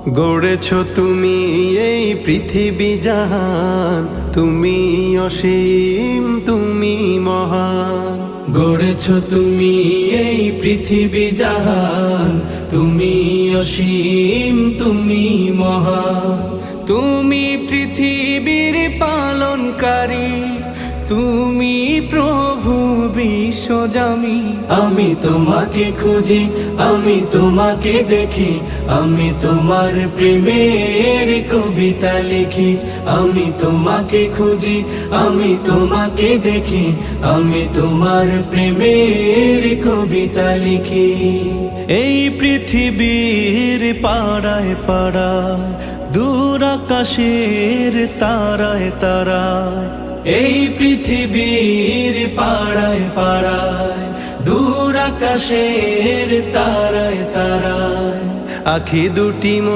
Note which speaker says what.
Speaker 1: গড়েছ তুমি এই পৃথিবী জাহান, তুমি অসীম তুমি মহান।
Speaker 2: গড়েছ তুমি এই পৃথিবী জাহান, তুমি অসীম তুমি মহান। তুমি পৃথিবীর পালনকারী, তুমি প্রভু বিশ্বজামি। আমি তোমাকে খুঁজি, আমি তোমাকে দেখি, আমি তোমার প্রেমের কবিতা লিখি। আমি তোমাকে খুঁজি, আমি তোমাকে দেখি, আমি তোমার প্রেমের কবিতা লিখি।
Speaker 3: এই পৃথিবীর পাড়ায় পাড়ায়, দূর আকাশের তারায় তারায়,
Speaker 2: এই পৃথিবীর পাড়ায় পাড়ায়, দূর আকাশের তারায় তারায়,
Speaker 1: আখি দুটি